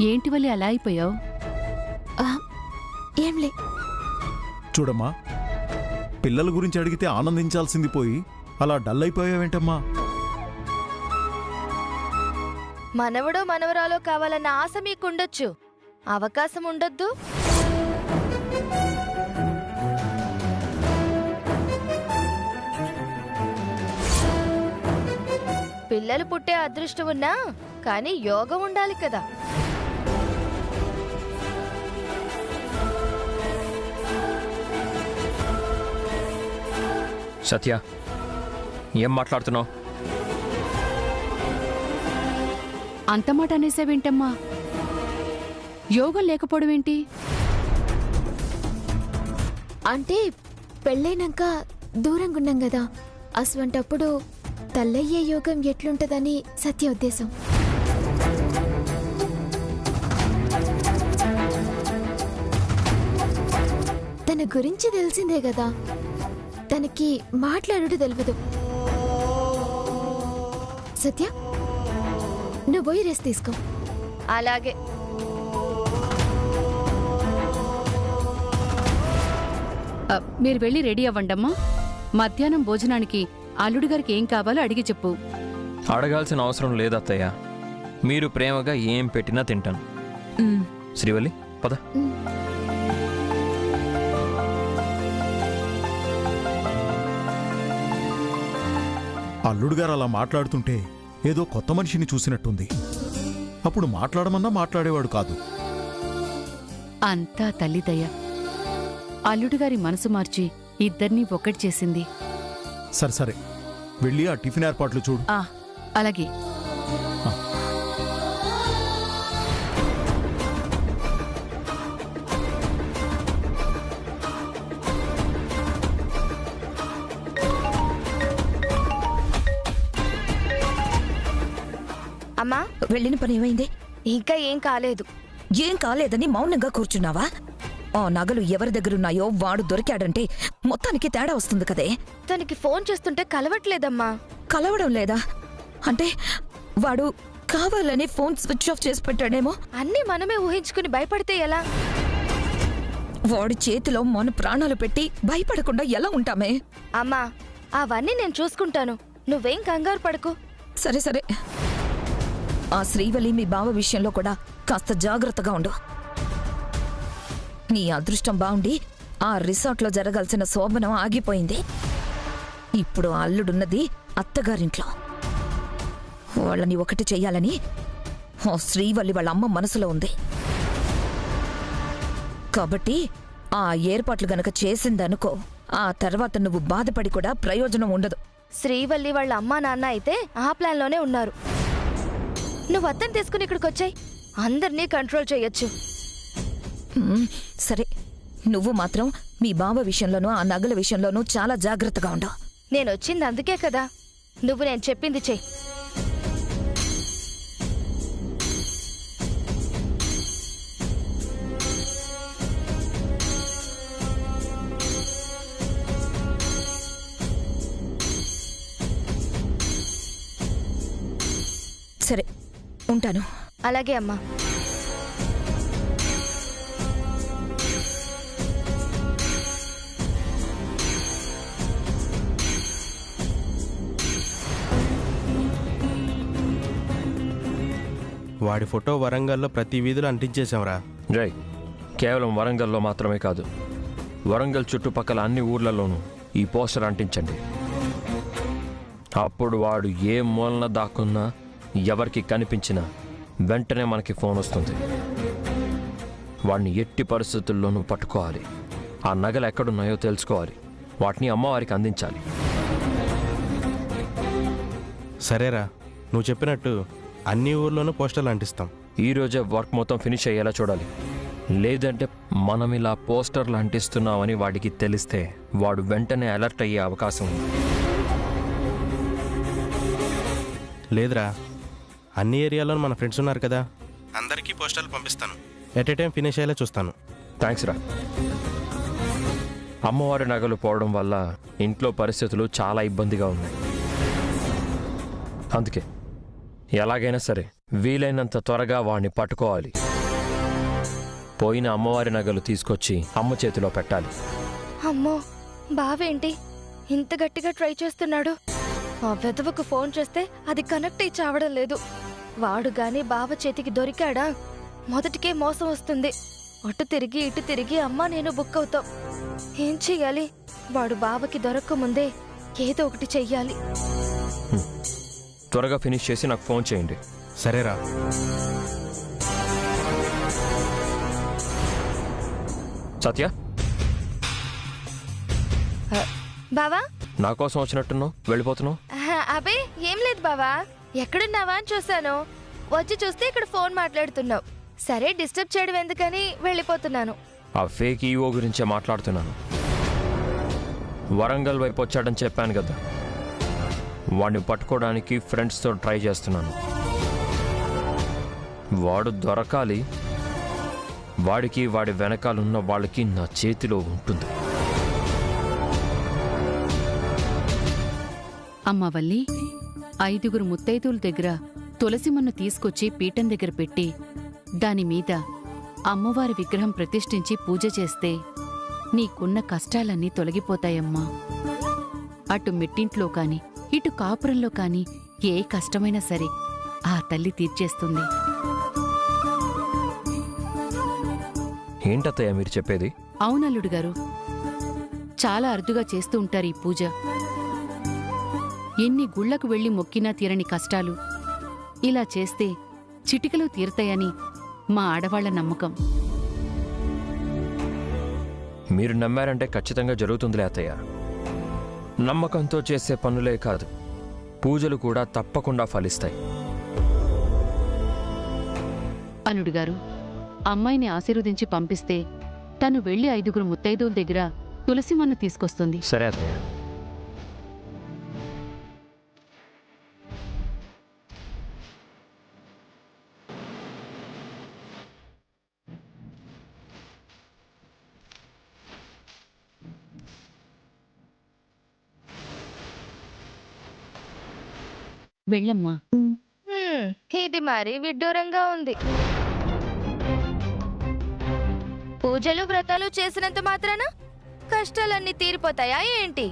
ఏంటి వల్లి అలా అయిపోయావు? ఏంలే. చూడమ్మా, పిల్లల గురించి అడిగితే ఆనందించాల్సింది పోయి అలా డల్ అయిపోయావేంటమ్మా? మనవడో మనవరాలో కావాలన్న ఆశ మీకుండొచ్చు, అవకాశం ఉండొద్దు. పిల్లలు పుట్టే అదృష్టం ఉన్నా కానీ యోగం ఉండాలి కదా. సత్య, ఏం మాట్లాడుతున్నావు? అంత మాట అనేసావేంటమ్మా? యోగం లేకపోవడం ఏంటి? అంటే పెళ్ళైనాక దూరంగా ఉన్నాం కదా, అసవంటప్పుడు తల్లయ్యే యోగం ఎట్లుంటదని సత్య ఉద్దేశం. తన గురించి తెలిసిందే కదా, తనకి మాట్లాడుట తెలియదు. సత్య, నువ్వు పోయి రెస్ట్ తీసుకో. అలాగే. మీరు వెళ్ళి రెడీ అవ్వండమ్మా. మధ్యాహ్నం భోజనానికి అల్లుడి గారికి ఏం కావాలో అడిగి చెప్పు. అడగాల్సిన అవసరం లేదత్తయ్య, మీరు ప్రేమగా ఏం పెట్టినా తింటాను. శ్రీవల్లి, పద. అల్లుడు గారు అలా మాట్లాడుతుంటే ఏదో కొత్త మనిషిని చూసినట్టుంది. అప్పుడు మాట్లాడమన్నా మాట్లాడేవాడు కాదు. అంతా తల్లిదయ్య. అల్లుడు గారి మనసు మార్చి ఇద్దరినీ ఒక్కటి చేసింది. సరే సరే, వెళ్ళి ఆ టిఫిన్ ఏర్పాట్లు చూడు. అలాగే. అమ్మా, వెళ్ళిన పని ఏమైంది? ఇంకా ఏం కాలేదు. ఏం కాలేదని మౌనంగా కూర్చున్నావా? ఆ నగలు ఎవరి దగ్గరున్నాయో వాడు దొరికాడంటే మొత్తానికి తేడా వస్తుంది కదే. తనకి ఫోన్ చేస్తుంటే కలవట్లేదమ్మా. కలవడం లేదా అంటే వాడు కావాలని ఫోన్ స్విచ్ ఆఫ్ చేసి పెట్టాడేమో. అన్నీ మనమే ఊహించుకుని భయపడితే ఎలా? వాడి చేతిలో మన ప్రాణాలు పెట్టి భయపడకుండా ఎలా ఉంటామే? అమ్మా, అవన్నీ నేను చూసుకుంటాను, నువ్వేం కంగారు పడకు. సరే సరే, ఆ శ్రీవల్లి మీ బావ విషయంలో కూడా కాస్త జాగ్రత్తగా ఉండు. నీ అదృష్టం బాగుండి ఆ రిసార్ట్లో జరగాల్సిన శోభనం ఆగిపోయింది. ఇప్పుడు అల్లుడున్నది అత్తగారింట్లో. వాళ్ళని ఒకటి చెయ్యాలని ఓ శ్రీవల్లి వాళ్ళ అమ్మ మనసులో ఉంది. కాబట్టి ఆ ఏర్పాట్లు గనక చేసిందనుకో, ఆ తర్వాత నువ్వు బాధపడి కూడా ప్రయోజనం ఉండదు. శ్రీవల్లి వాళ్ళ అమ్మా నాన్న అయితే ఆ ప్లాన్లోనే ఉన్నారు. నువ్వు అత్తని తీసుకుని ఇక్కడికి వచ్చాయి, అందరినీ కంట్రోల్ చేయొచ్చు. సరే, నువ్వు మాత్రం మీ బావ విషయంలోనూ ఆ నగల విషయంలోనూ చాలా జాగ్రత్తగా ఉండు. నేను వచ్చింది అందుకే కదా. నువ్వు నేను చెప్పింది చెయ్యి. సరే, ఉంటాను. అలాగే అమ్మా. వాడి ఫోటో వరంగల్లో ప్రతి వీధిలో అంటించేశాంరా. జై, కేవలం వరంగల్లో మాత్రమే కాదు, వరంగల్ చుట్టుపక్కల అన్ని ఊర్లలోనూ ఈ పోస్టర్ అంటించండి. అప్పుడు వాడు ఏ మూలన దాక్కున్నా, ఎవరికి కనిపించినా వెంటనే మనకి ఫోన్ వస్తుంది. వాడిని ఎట్టి పరిస్థితుల్లోనూ పట్టుకోవాలి. ఆ నగలు ఎక్కడున్నాయో తెలుసుకోవాలి. వాటిని అమ్మవారికి అందించాలి. సరేరా, నువ్వు చెప్పినట్టు అన్ని ఊర్లోనూ పోస్టర్లు అంటిస్తాం. ఈరోజే వర్క్ మొత్తం ఫినిష్ అయ్యేలా చూడాలి. లేదంటే మనం ఇలా పోస్టర్లు అంటిస్తున్నామని వాడికి తెలిస్తే వాడు వెంటనే అలర్ట్ అయ్యే అవకాశం ఉంది. లేదురా, అన్ని ఏరియాలోనూ మన ఫ్రెండ్స్ ఉన్నారు కదా, అందరికీ పోస్టర్లు పంపిస్తాను. ఎట్ ఏ టైం ఫినిష్ అయ్యేలా చూస్తాను. థ్యాంక్స్ రా. అమ్మవారి నగలు పోవడం వల్ల ఇంట్లో పరిస్థితులు చాలా ఇబ్బందిగా ఉన్నాయి. అందుకే ఎలాగైనా సరే వీలైనంత త్వరగా వాణ్ణి పట్టుకోవాలి. పోయిన అమ్మవారి నగలు తీసుకొచ్చి అమ్మ చేతిలో పెట్టాలి. అమ్మో, బావేంటి ఇంత గట్టిగా ట్రై చేస్తున్నాడు? ఆ వెధవకు ఫోన్ చేస్తే అది కనెక్ట్ అయి చావడం లేదు. వాడు గాని బావ చేతికి దొరికాడా మొదటికే మోసం వస్తుంది. అటు తిరిగి ఇటు తిరిగి అమ్మా నేను బుక్ అవుతాం. ఏం చెయ్యాలి? వాడు బావకి దొరక్కముందే ఏదో ఒకటి చెయ్యాలి. త్వరగా ఫినిష్ చేసి నాకు ఫోన్ చేయండి. సరేరా. సత్య, బావా, నా కోసం వచ్చినట్టున్నావు, వెళ్ళిపోతున్నావు? అబే ఏం లేదు బావా, ఎక్కడున్నావా అని చూశాను. వచ్చి చూస్తే ఇక్కడ ఫోన్ మాట్లాడుతున్నావు. సరే డిస్టర్బ్ చేయడం ఎందుకని వెళ్ళిపోతున్నాను. ఆ ఫేక్ ఈఓ గురించే మాట్లాడుతున్నాను. వరంగల్ వైపు వచ్చాడని చెప్పాను కదా, వాడిని పట్టుకోవడానికి ఫ్రెండ్స్తో ట్రై చేస్తున్నాను. వాడు దొరకాలి. వాడికి వాడి వెనకాలన్న వాళ్ళకి నా చేతిలో ఉంటుంది. అమ్మా వల్లి, 5 ముత్తైదువుల దగ్గర తులసిమన్ను తీసుకొచ్చి పీఠం దగ్గర పెట్టి దానిమీద అమ్మవారి విగ్రహం ప్రతిష్ఠించి పూజ చేస్తే నీకున్న కష్టాలన్నీ తొలగిపోతాయమ్మా. అటు మెట్టింట్లో కాని ఇటు కాపురంలో కాని ఏ కష్టమైనా సరే ఆ తల్లి తీర్చేస్తుంది. ఏంటత్తయ్య మీరు చెప్పేది? అవునల్లుడు గారు, చాలా అరుదుగా చేస్తూ ఉంటారు ఈ పూజ. ఎన్ని గుళ్లకు వెళ్లి మొక్కినా తీరని కష్టాలు ఇలా చేస్తే చిటికలో తీరతాయని మా ఆడవాళ్ల నమ్మకం. మీరు నమ్మారంటే ఖచ్చితంగా జరుగుతుందిలే అత్తయ్య. నమ్మకంతో చేసే పనులే కాదు, పూజలు కూడా తప్పకుండా ఫలిస్తాయి. అల్లుడు గారు, అమ్మాయిని ఆశీర్వదించి పంపిస్తే తను వెళ్లి 5 ముత్తైదువుల దగ్గర తులసిమన్ను తీసుకొస్తుంది. సరే అత్తయ్య. వెళ్ళమ్మా. ఇది మరీ విడ్డూరంగా ఉంది. పూజలు వ్రతాలు చేసినంత మాత్రాన కష్టాలన్నీ తీరిపోతాయా ఏంటి?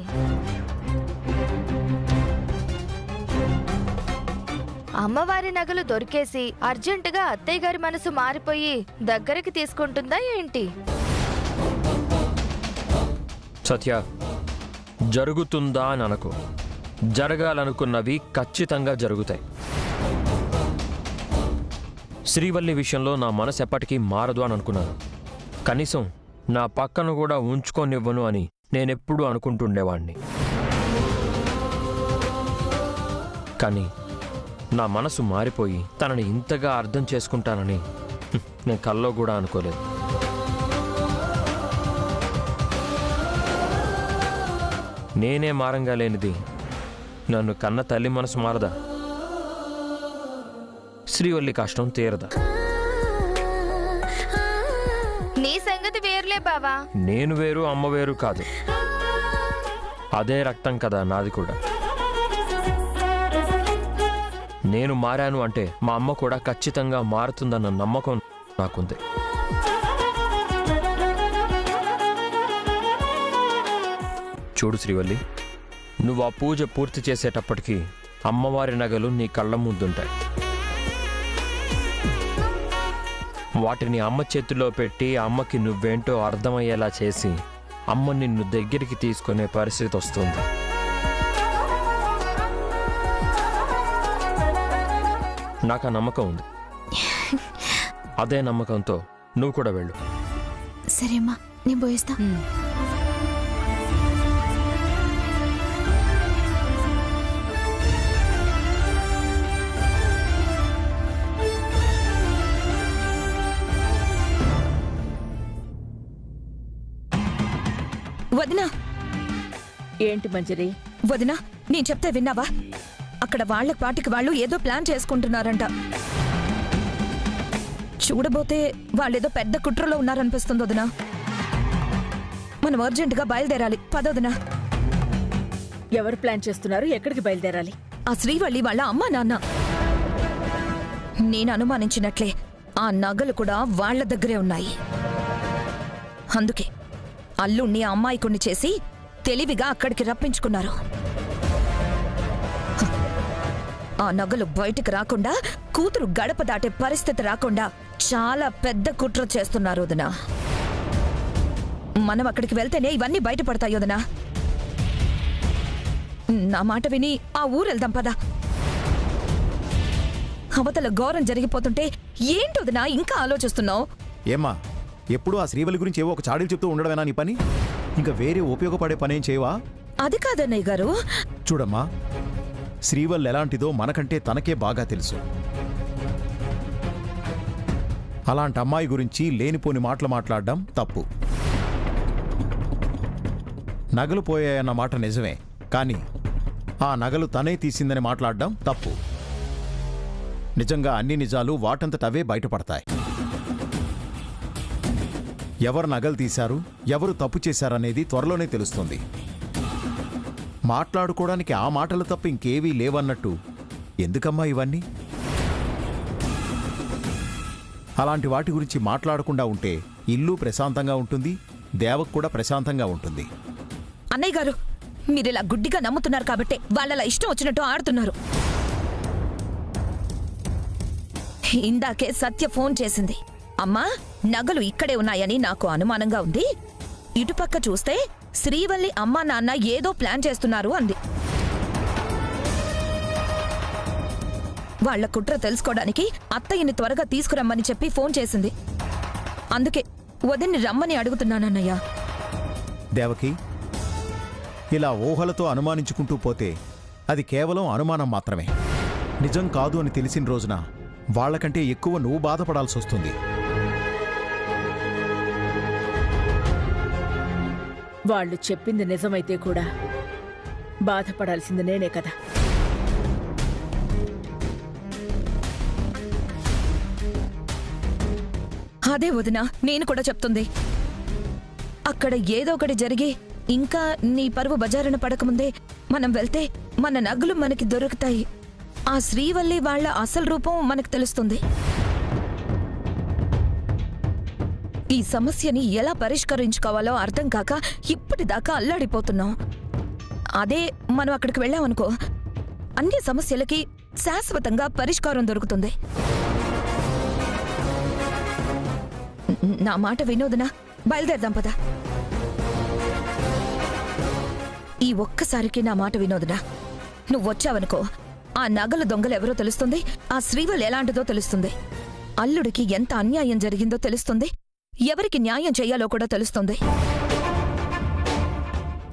అమ్మవారి నగలు దొరికేసి అర్జెంటుగా అత్తయ్య గారి మనసు మారిపోయి దగ్గరికి తీసుకుంటుందా ఏంటి? సత్య, జరుగుతుందా అని అనుకో. జరగాలనుకున్నవి ఖచ్చితంగా జరుగుతాయి. శ్రీవల్లి విషయంలో నా మనసు ఎప్పటికీ మారదు అని అనుకున్నాను. కనీసం నా పక్కన కూడా ఉంచుకోనివ్వను అని నేనెప్పుడూ అనుకుంటుండేవాణ్ణి. కానీ నా మనసు మారిపోయి తనని ఇంతగా అర్థం చేసుకుంటానని నేను కల్లో కూడా అనుకోలేదు. నేనే మారంగా లేనిది నన్ను కన్న తల్లి మనసు మారదా? శ్రీవల్లి కష్టం తీరదా? నీ సంగతి వేర్లే బావా. నేను వేరు, అమ్మ వేరు కాదు. అదే రక్తం కదా నాది కూడా. నేను మారాను అంటే మా అమ్మ కూడా ఖచ్చితంగా మారుతుందన్న నమ్మకం నాకుంది. చూడు శ్రీవల్లి, నువ్వు ఆ పూజ పూర్తి చేసేటప్పటికి అమ్మవారి నగలు నీ కళ్ళ ముందుంటాయి. వాటిని అమ్మ చేతిలో పెట్టి అమ్మకి నువ్వేంటో అర్థమయ్యేలా చేసి అమ్మ నిన్ను దగ్గరికి తీసుకునే పరిస్థితి వస్తుంది. నాకు ఆ నమ్మకం ఉంది. అదే నమ్మకంతో నువ్వు కూడా వెళ్ళు. సరే అమ్మా, నేను పోయిస్తా. వదినా. ఏంటి మంజరి? వదినా, నేను చెప్తే విన్నావా? అక్కడ వాళ్ళ పాటికి వాళ్ళు ఏదో ప్లాన్ చేసుకుంటున్నారంట. చూడబోతే వాళ్ళేదో పెద్ద కుట్రలో ఉన్నారనిపిస్తుంది వదినా. మనం అర్జెంటుగా బయలుదేరాలి. పదొదినా. ఎవరు ప్లాన్ చేస్తున్నారు? ఎక్కడికి బయలుదేరాలి? ఆ శ్రీవల్లి వాళ్ళ అమ్మా నాన్న. నేను అనుమానించినట్లే ఆ నగలు కూడా వాళ్ళ దగ్గరే ఉన్నాయి. అందుకే అల్లుణ్ణి అమ్మాయికుణ్ణి చేసి తెలివిగా అక్కడికి రప్పించుకున్నారు. ఆ నగలు బయటికి రాకుండా, కూతురు గడప దాటే పరిస్థితి రాకుండా చాలా పెద్ద కుట్ర చేస్తున్నారు వదినా. మనం అక్కడికి వెళ్తేనే ఇవన్నీ బయటపడతాయి వదినా. నా మాట విని ఆ ఊరెళ్దాం పదా. అవతల ఘోరం జరిగిపోతుంటే ఏంటి వదినా ఇంకా ఆలోచిస్తున్నావు? ఏమ్మా, ఎప్పుడూ ఆ శ్రీవల్లి గురించి ఏవో ఒక చాడీలు చెప్తూ ఉండడమేనా నీ పని? ఇంకా వేరే ఉపయోగపడే పనేం చేయవా? అది కాదన్నయ్య గారు. చూడమ్మా, శ్రీవల్లి ఎలాంటిదో మనకంటే తనకే బాగా తెలుసు. అలాంటి అమ్మాయి గురించి లేనిపోని మాటలు మాట్లాడడం తప్పు. నగలు పోయాయన్న మాట నిజమే, కానీ ఆ నగలు తనే తీసిందని మాట్లాడడం తప్పు. నిజంగా అన్ని నిజాలు వాటంతటవే బయటపడతాయి. ఎవరు నగలు తీశారు, ఎవరు తప్పు చేశారనేది త్వరలోనే తెలుస్తుంది. మాట్లాడుకోవడానికి ఆ మాటలు తప్ప ఇంకేవీ లేవన్నట్టు ఎందుకమ్మా ఇవన్నీ? అలాంటి వాటి గురించి మాట్లాడకుండా ఉంటే ఇల్లు ప్రశాంతంగా ఉంటుంది, దేవకు కూడా ప్రశాంతంగా ఉంటుంది. అన్నయ్య గారు, మీరిలా గుడ్డిగా నమ్ముతున్నారు కాబట్టే వాళ్ళలా ఇష్టం వచ్చినట్టు ఆడుతున్నారు. ఇందాకే సత్య ఫోన్ చేసింది. అమ్మా, నగలు ఇక్కడే ఉన్నాయని నాకు అనుమానంగా ఉంది. ఇటుపక్క చూస్తే శ్రీవల్లి అమ్మా నాన్న ఏదో ప్లాన్ చేస్తున్నారు అంది. వాళ్ల కుట్ర తెలుసుకోవడానికి అత్తయ్యని త్వరగా తీసుకురమ్మని చెప్పి ఫోన్ చేసింది. అందుకే వదిన్ని రమ్మని అడుగుతున్నానన్నయ్య. దేవకి, ఇలా ఊహలతో అనుమానించుకుంటూ పోతే అది కేవలం అనుమానం మాత్రమే. నిజం కాదు అని తెలిసిన రోజున వాళ్లకంటే ఎక్కువ నువ్వు బాధపడాల్సి వస్తుంది. వాళ్ళు చెప్పింది నిజమైతే కూడా బాధపడాల్సింది నేనే కదా. అదే వదినా నేను కూడా చెప్తుంది. అక్కడ ఏదో ఒకటి జరిగి ఇంకా నీ పరువు బజారున పడకముందే మనం వెళ్తే మన నగలు మనకి దొరుకుతాయి. ఆ శ్రీవల్లి వాళ్ళ అసలు రూపం మనకు తెలుస్తుంది. ఈ సమస్యని ఎలా పరిష్కరించుకోవాలో అర్థం కాక ఇప్పటిదాకా అల్లాడిపోతున్నాం. అదే మనం అక్కడికి వెళ్ళామనుకో, అన్ని సమస్యలకి శాశ్వతంగా పరిష్కారం దొరుకుతుంది. నా మాట వినోదనా, బయలుదేరదాం పదా. ఈ ఒక్కసారికి నా మాట వినోదనా, నువ్వొచ్చావనుకో, ఆ నగల దొంగలెవరో తెలుస్తుంది, ఆ శ్రీవల్ ఎలాంటిదో తెలుస్తుంది, అల్లుడికి ఎంత అన్యాయం జరిగిందో తెలుస్తుంది, ఎవరికి న్యాయం చెయ్యాలో కూడా తెలుస్తుంది.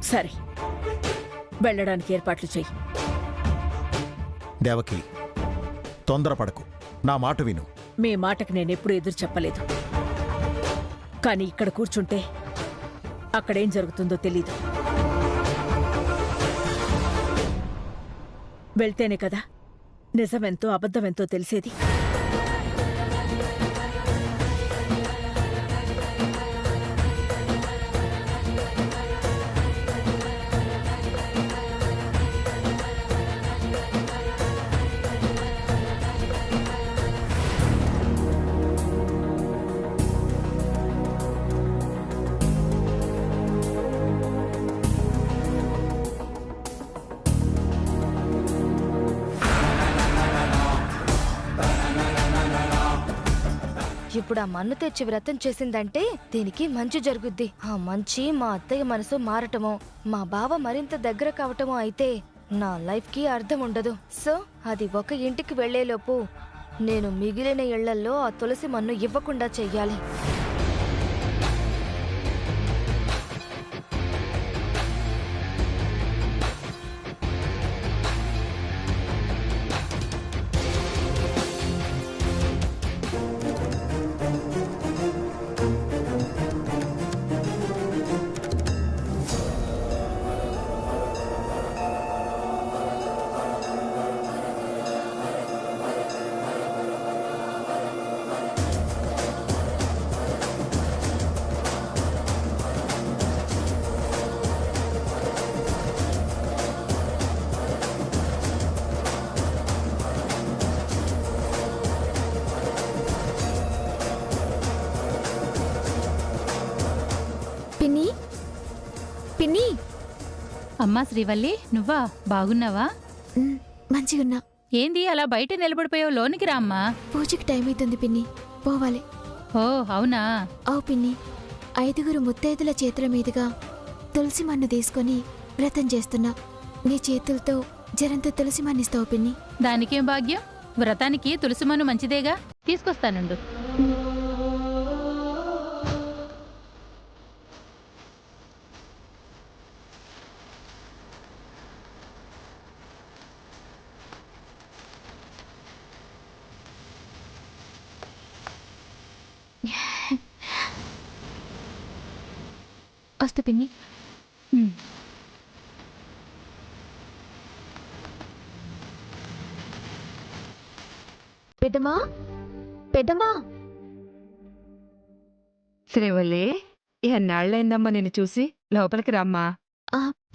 సరే, వెళ్ళడానికి ఏర్పాట్లు చెయ్యి. దేవకి, తొందరపడకు, నా మాట విను. మీ మాటకి నేనెప్పుడు ఎదురు చెప్పలేదు. కానీ ఇక్కడ కూర్చుంటే అక్కడేం జరుగుతుందో తెలీదు. వెళ్తేనే కదా నిజమెంతో అబద్ధమెంతో తెలిసేది. ఇప్పుడు ఆ మన్ను తెచ్చి వ్రతం చేసిందంటే దీనికి మంచి జరుగుద్ది. ఆ మంచి మా అత్తయ్య మనసు మారటమో, మా బావ మరింత దగ్గర కావటమో అయితే నా లైఫ్ కి అర్థం ఉండదు. సో అది ఒక ఇంటికి వెళ్లేలోపు నేను మిగిలిన ఇళ్లల్లో ఆ తులసి మన్ను ఇవ్వకుండా చెయ్యాలి. అమ్మా శ్రీవల్లి, నువ్వా? బాగున్నావా? మంచిగున్నా. ఏంది అలా బయట నిలబడిపోయావు? లోనికి రా అమ్మా. పూజకి టైం అవుతుంది పిన్ని, పోవాలి. ఓ అవునా? అవు పిన్ని, 5 ముత్తైదుల చేతుల మీదుగా తులసి మన్ను తీసుకొని వ్రతం చేస్తున్నా. నీ చేతులతో జరంత తులసి మన్నిస్తావు పిన్ని. దానికేం భాగ్యం? వ్రతానికి తులసిమను మంచిదేగా, తీసుకొస్తానుండు. వస్తు పిన్ని. పెద్దమ్మా, పెద్దమ్మా. శ్రీవల్లి, ఎన్నాళ్ళైందమ్మా నిన్ను చూసి? లోపలికి రమ్మా.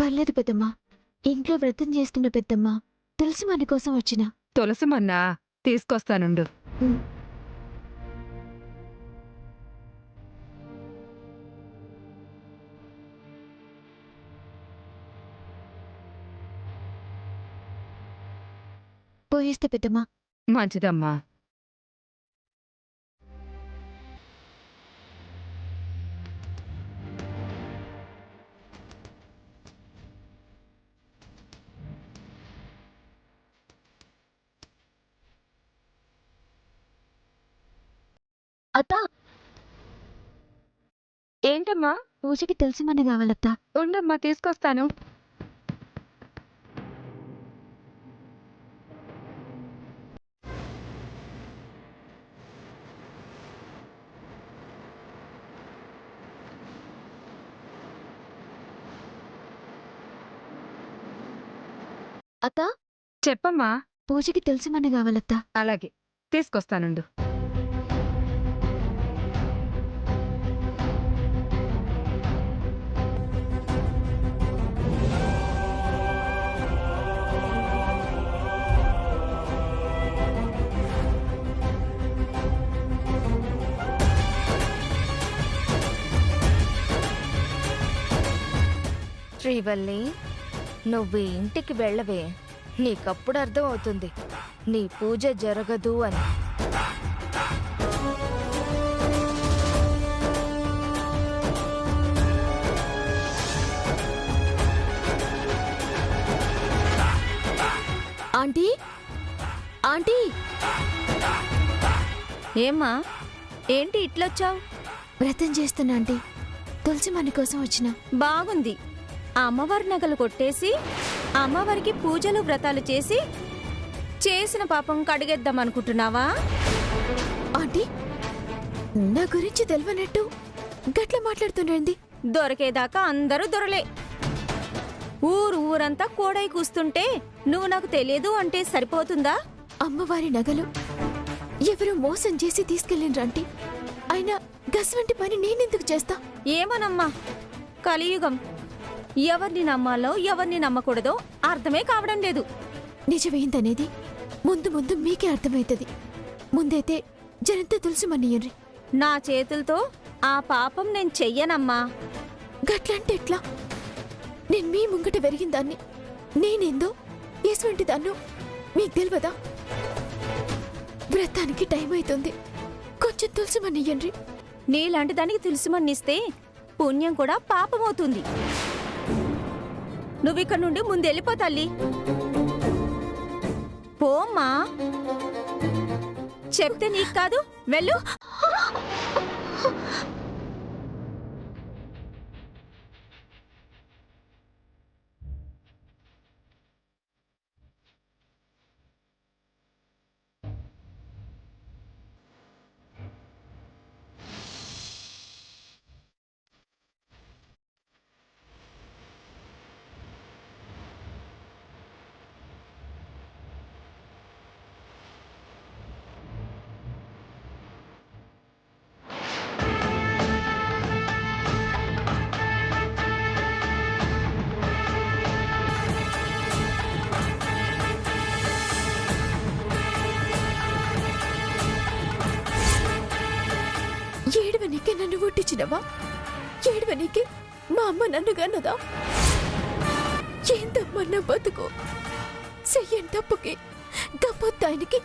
పర్లేదు పెద్దమ్మా, ఇంట్లో వ్రతం చేస్తున్న పెద్దమ్మా. తులసి మన్ను కోసం వచ్చిన. తులసిమన్నా తీసుకొస్తానుండు. పోయేస్తే పెద్దమ్మా. మంచిదమ్మా. అత్త, ఏంటమ్మా? పూజకి తులసి మన్ను కావాలత్తా. ఉండమ్మా, తీసుకొస్తాను. అత్త, చెప్పమ్మా. పూజకి తులసి మన్ను కావాలత్తా. అలాగే, తీసుకొస్తానుండు. శ్రీవల్లి, నువ్వు ఇంటికి వెళ్ళవే. నీకప్పుడు అర్థం అవుతుంది నీ పూజ జరగదు అని. Aunty, aunty. ఏమ్మా, ఏంటి ఇట్లొచ్చావు? వ్రతం చేస్తున్నా ఆంటీ. తులసి మన్ను కోసం వచ్చిన. బాగుంది. ఆ అమ్మవారి నగలు కొట్టేసి అమ్మవారికి పూజలు వ్రతాలు చేసి చేసిన పాపం కడిగేద్దామనుకుంటున్నావా? ఆంటీ, నా గురించి తెలియనట్టు గట్ల మాట్లాడుతుండండి. దొరికేదాకా అందరూ దొరలే. ఊరంతా కోడై కూస్తుంటే నువ్వు నాకు తెలియదు అంటే సరిపోతుందా? అమ్మవారి నగలు ఎవరో మోసం చేసి తీసుకెళ్ళిండ్రు ఆంటీ. అయినా గస్వంటి పని నేనెందుకు చేస్తా? ఏమనమ్మా, కలియుగం. ఎవరిని నమ్మాలో ఎవరిని నమ్మకూడదో అర్థమే కావడం లేదు. నిజమేందనేది ముందు ముందు మీకే అర్థమైతది. ముందైతే జనంతా తులసి మన్నియ్యండ్రి. నా చేతులతో ఆ పాపం నేను చెయ్యనమ్మా. గట్లంటే ఎట్లా? నేను మీ ముంగట పెరిగిన దాన్ని. నేనేందో ఎటువంటి దాన్నో మీకు తెలియదా? వ్రతానికి టైం అవుతుంది, కొంచెం తులసి మన్నియ్యండ్రి. నీలాంటి దానికి తులసిమన్నిస్తే పుణ్యం కూడా పాపమవుతుంది. నువ్విక్కడి నుండి ముందెళ్ళిపో తల్లి. పోమ్మా, చెప్తే నీకు కాదు, వెళ్ళు. ఏడవనీకే నన్ను పుట్టించినవా? ఏడవనీకే మా అమ్మ నన్ను కన్నదా? ఏందమ్మా నా బతుకు? చెయ్యని తప్పుకి గమ్మొత్తాయనికి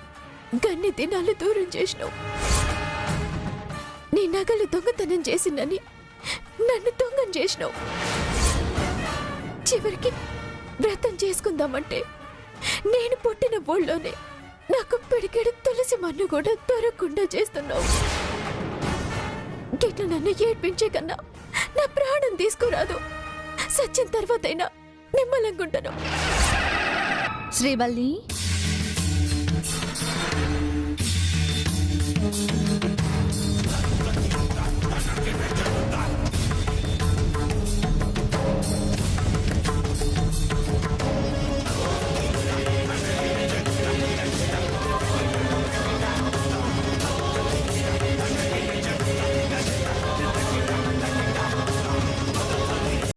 గన్ని దినాలు దూరం చేసినావు. నీ నగలు దొంగతనం చేసిందని నన్ను దొంగం చేసినావు. చివరికి వ్రతం చేసుకుందామంటే నేను పుట్టిన ఊళ్ళోనే నాకు పిడికెడు తులసి మన్ను కూడా దొరకకుండా చేస్తున్నావు. గిట్ల నన్ను ఏడ్పించే కన్నా నా ప్రాణం తీసుకురాదు. సచ్చిన తర్వాతైనా నిమ్మలంగుంటాను. శ్రీవల్లి,